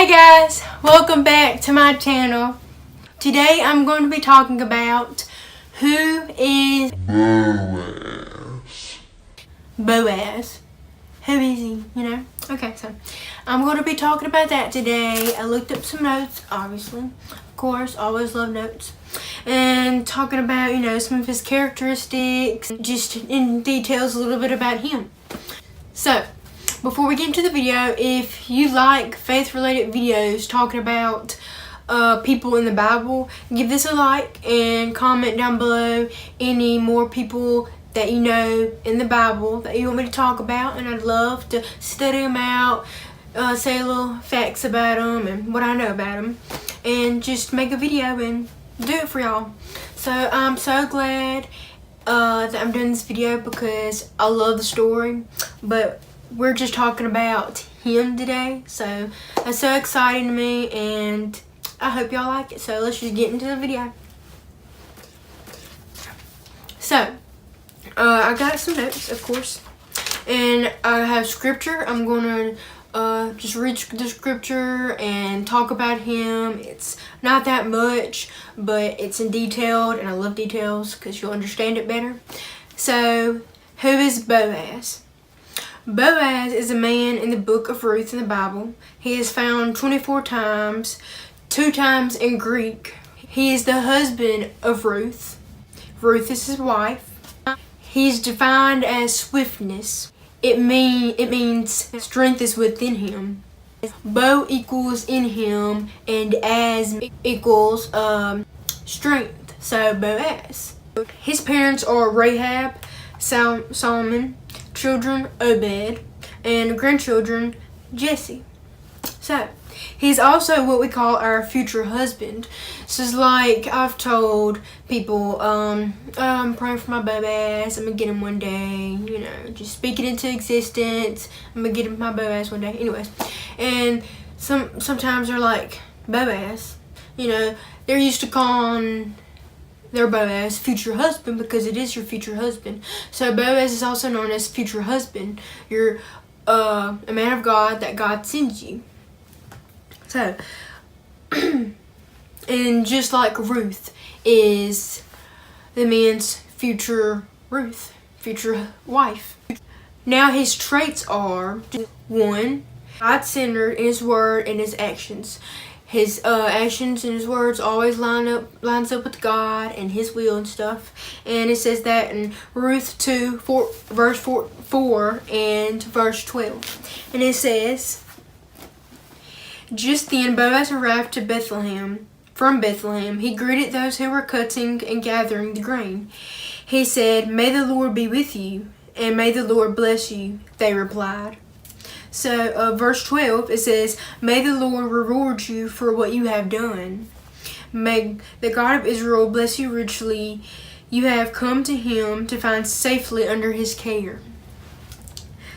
Hey guys, welcome back to my channel. Today I'm going to be talking about who is Boaz. Who is he, Okay, so I'm going to be talking about that today. I looked up some notes, obviously. Of course, always love notes. And talking about, some of his characteristics, just in details a little bit about him. So, before we get into the video, if you like faith-related videos talking about people in the Bible, give this a like and comment down below any more people that you know in the Bible that you want me to talk about, and I'd love to study them out, say a little facts about them and what I know about them, and just make a video and do it for y'all. So I'm so glad that I'm doing this video because I love the story, but we're just talking about him today, so that's so exciting to me, and I hope y'all like it. So let's just get into the video. So I got some notes, of course, and I have scripture. I'm gonna just read the scripture and talk about him. It's not that much, but it's in detailed, and I love details because you'll understand it better. So, who is Boaz? Boaz is a man in the book of Ruth in the Bible. He is found 24 times, 2 times in Greek. He is the husband of Ruth. Ruth is his wife. He's defined as swiftness. It means strength is within him. Bo equals in him, and as equals strength. So Boaz. His parents are Rahab, Solomon, children Obed, and grandchildren Jesse. So he's also what we call our future husband. So it's like I've told people, I'm praying for my Boaz. I'm gonna get him one day. Just speak it into existence. I'm gonna get him my Boaz one day. Anyways, and sometimes they're like, Boaz. They're used to calling their Boaz future husband because it is your future husband. So Boaz is also known as future husband. You're a man of God that God sends you. So, and just like Ruth is the man's future wife. Now his traits are: 1, God-centered in his word and his actions. His actions and his words always lines up with God and his will and stuff. And it says that in Ruth 2, verse 4 and verse 12. And it says, just then Boaz arrived to Bethlehem. From Bethlehem, he greeted those who were cutting and gathering the grain. He said, "May the Lord be with you, and may the Lord bless you," they replied. So, verse 12, it says, "May the Lord reward you for what you have done. May the God of Israel bless you richly. You have come to him to find safely under his care."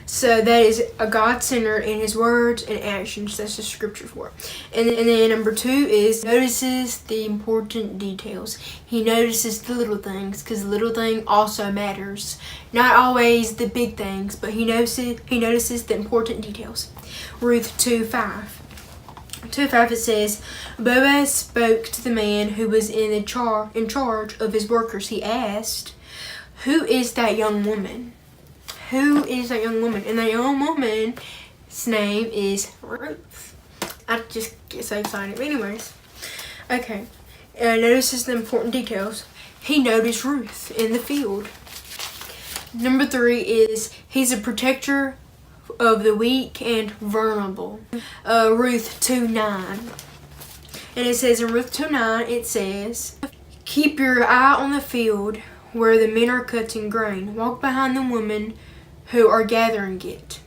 So that is a God-centered in his words and actions. That's the scripture for it. And then number 2 is notices the important details. He notices the little things because the little thing also matters. Not always the big things, but he notices the important details. Ruth 2:5. 2:5 it says, Boaz spoke to the man who was in charge of his workers. He asked, "Who is that young woman?" Who is that young woman? And that young woman's name is Ruth. I just get so excited. But anyways, okay. Notices the important details. He noticed Ruth in the field. Number 3 is he's a protector of the weak and vulnerable. Ruth 2:9. And it says in Ruth 2:9, it says, "Keep your eye on the field where the men are cutting grain. Walk behind the women who are gathering it.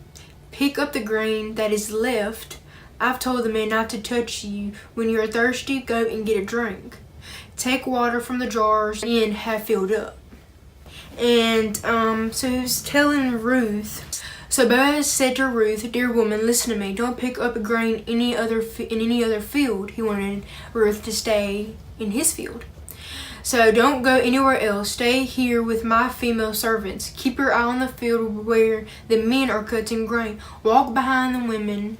Pick up the grain that is left. I've told the men not to touch you. When you are thirsty, go and get a drink. Take water from the jars and have filled up." And so he was telling Ruth. So Boaz said to Ruth, "Dear woman, listen to me. Don't pick up a grain in any other field." He wanted Ruth to stay in his field. So don't go anywhere else. Stay here with my female servants. Keep your eye on the field where the men are cutting grain. Walk behind the women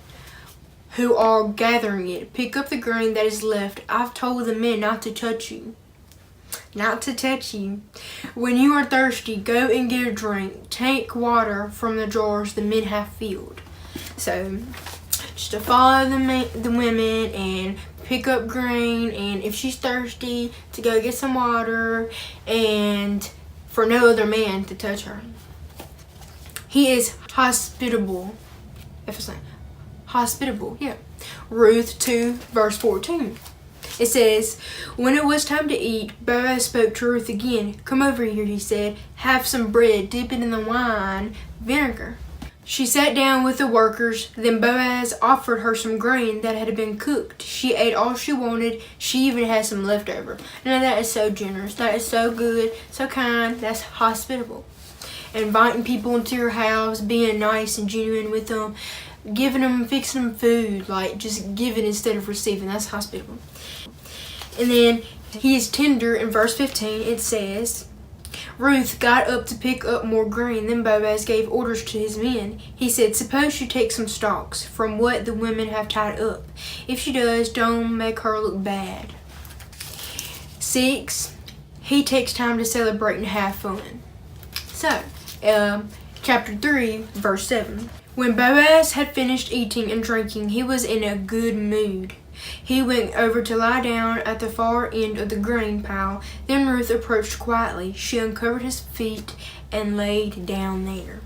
who are gathering it. Pick up the grain that is left. I've told the men not to touch you. Not to touch you. When you are thirsty, go and get a drink. Take water from the jars the men have filled. So, just to follow the women and pick up grain, and if she's thirsty, to go get some water, and for no other man to touch her. He is hospitable. If it's not hospitable, yeah. Ruth 2 verse 14. It says, when it was time to eat, Boaz spoke to Ruth again. Come over here, he said. Have some bread, dip it in the wine vinegar. She sat down with the workers. Then Boaz offered her some grain that had been cooked. She ate all she wanted. She even had some left over. Now that is so generous. That is so good, so kind. That's hospitable. Inviting people into your house, being nice and genuine with them, fixing them food, like just giving instead of receiving. That's hospitable. And then he is tender. In verse 15 it says, Ruth got up to pick up more grain. Then Boaz gave orders to his men. He said, suppose you take some stalks from what the women have tied up. If she does, don't make her look bad. 6. He takes time to celebrate and have fun. So, chapter 3, verse 7. When Boaz had finished eating and drinking, he was in a good mood. He went over to lie down at the far end of the grain pile. Then Ruth approached quietly. She uncovered his feet and laid down there.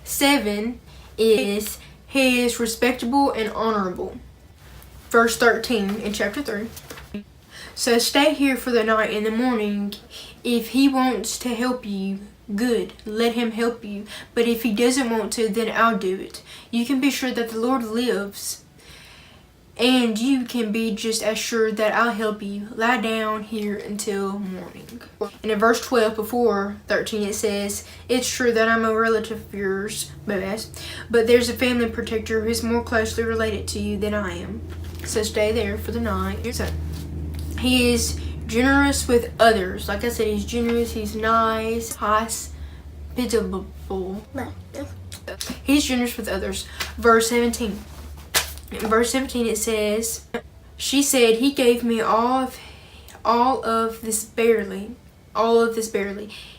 7 is he is respectable and honorable. Verse 13 in chapter 3. So stay here for the night. In the morning, if he wants to help you, good, let him help you. But if he doesn't want to, then I'll do it. You can be sure that the Lord lives, and you can be just as sure that I'll help you. Lie down here until morning. And in verse 12 before 13 it says, it's true that I'm a relative of yours, Boaz, but there's a family protector who's more closely related to you than I am. So stay there for the night. So he is generous with others. Like I said, he's generous, he's nice, hospitable. He's generous with others. Verse 17. In verse 17 it says, she said, he gave me all of this barely.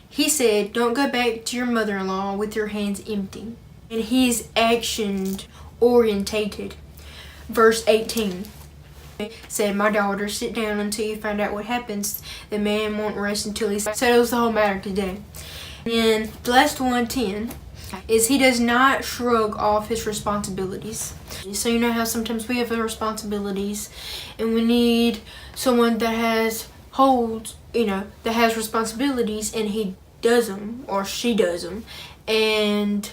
He said, don't go back to your mother-in-law with your hands empty. And he is action-orientated. Verse 18 said, my daughter, sit down until you find out what happens. The man won't rest until he settles the whole matter today. And the last one, 10, is he does not shrug off his responsibilities. So you know how sometimes we have responsibilities and we need someone that has responsibilities, and he does them or she does them, and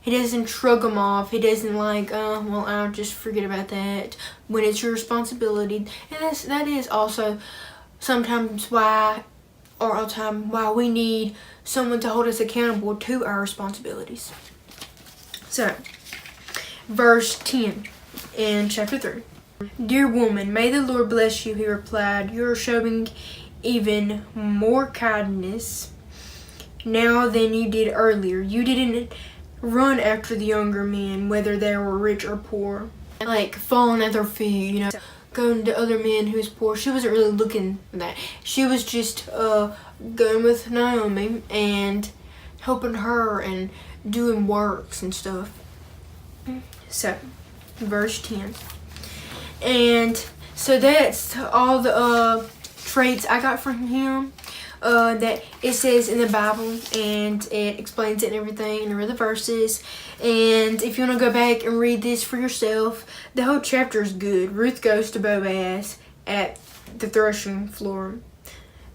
he doesn't shrug them off. He doesn't well, I'll just forget about that when it's your responsibility. And that is also sometimes why we need someone to hold us accountable to our responsibilities. So, verse 10 in chapter 3. Dear woman, may the Lord bless you, he replied. You are showing even more kindness now than you did earlier. You didn't run after the younger men, whether they were rich or poor, like falling at their feet, going to other men who's poor. She wasn't really looking for that. She was just going with Naomi and helping her and doing works and stuff. So, verse 10. And so that's all the traits I got from him that it says in the Bible, and it explains it and everything, and read the verses. And if you want to go back and read this for yourself, the whole chapter is good. Ruth goes to Boaz at the threshing floor,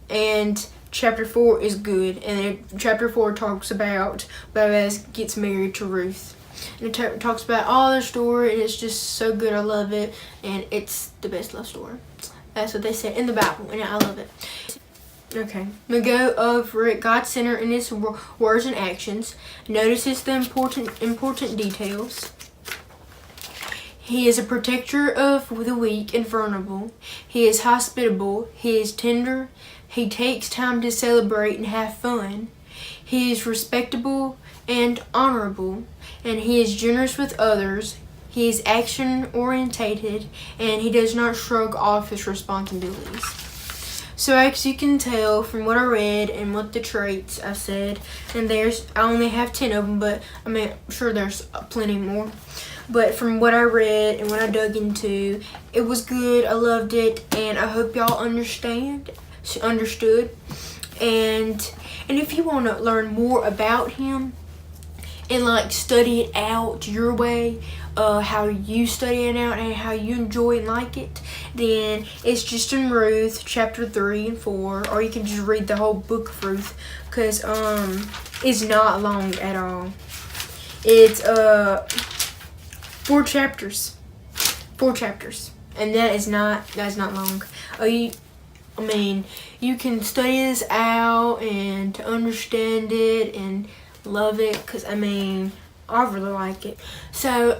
and chapter 4 is good. And chapter 4 talks about Boaz gets married to Ruth. And it talks about all their story, and it's just so good. I love it, and it's the best love story. That's what they said in the Bible, and I love it. Okay, we go over it. God centered in his words and actions. Notices the important details. He is a protector of the weak and vulnerable. He is hospitable. He is tender. He takes time to celebrate and have fun. He is respectable and honorable, and he is generous with others. He is action orientated, and he does not shrug off his responsibilities. So as you can tell from what I read and what the traits I said, and I only have 10 of them, but I mean, I'm sure there's plenty more. But from what I read and what I dug into, it was good. I loved it, and I hope y'all understood. And if you want to learn more about him and like study it out your way, how you study it out and how you enjoy and like it, then it's just in Ruth chapter 3 and 4, or you can just read the whole book of Ruth, because it's not long at all. It's 4 chapters, and that's not long. I mean, you can study this out and understand it and love it, because I mean, I really like it. So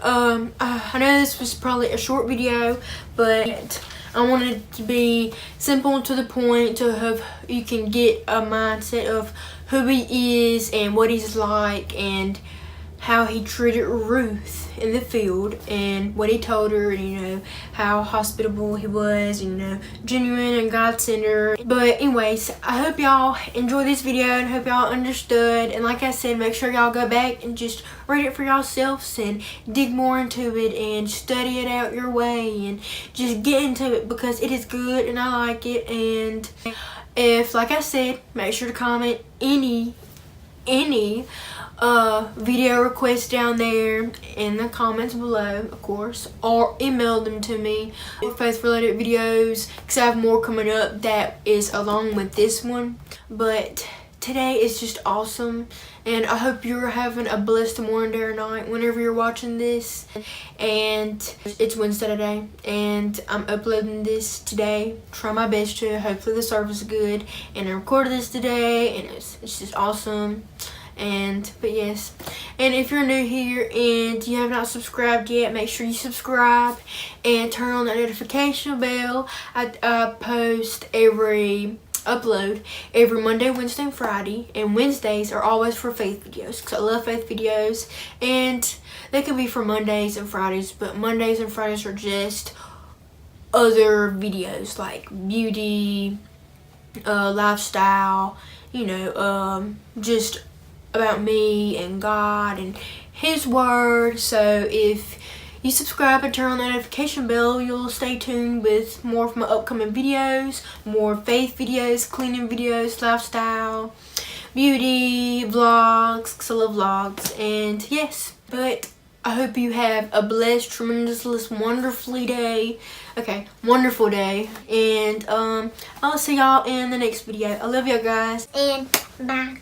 I know this was probably a short video, but I wanted it to be simple and to the point, to have you can get a mindset of who he is and what he's like and how he treated Ruth in the field and what he told her, and you know, how hospitable he was, and, you know, genuine and God-centered. But anyways, I hope y'all enjoyed this video and hope y'all understood. And like I said, make sure y'all go back and just read it for yourselves and dig more into it and study it out your way and just get into it, because it is good and I like it. And if, like I said, make sure to comment any video requests down there in the comments below, of course, or email them to me, faith related videos, because I have more coming up that is along with this one. But today is just awesome, and I hope you're having a blessed morning, day, or night whenever you're watching this. And it's Wednesday today, and I'm uploading this today. Try my best to. Hopefully the service is good, and I recorded this today, and it's just awesome. But yes, and if you're new here and you have not subscribed yet, make sure you subscribe and turn on that notification bell. I upload every Monday, Wednesday, and Friday, and Wednesdays are always for faith videos, because I love faith videos, and they can be for Mondays and Fridays, but Mondays and Fridays are just other videos like beauty, lifestyle, you know, just about me and God and his word. So if you subscribe and turn on the notification bell, you'll stay tuned with more of my upcoming videos, more faith videos, cleaning videos, lifestyle, beauty, vlogs, because I love vlogs. And yes, but I hope you have a blessed, tremendous, wonderful day. And I'll see y'all in the next video. I love y'all guys, and bye.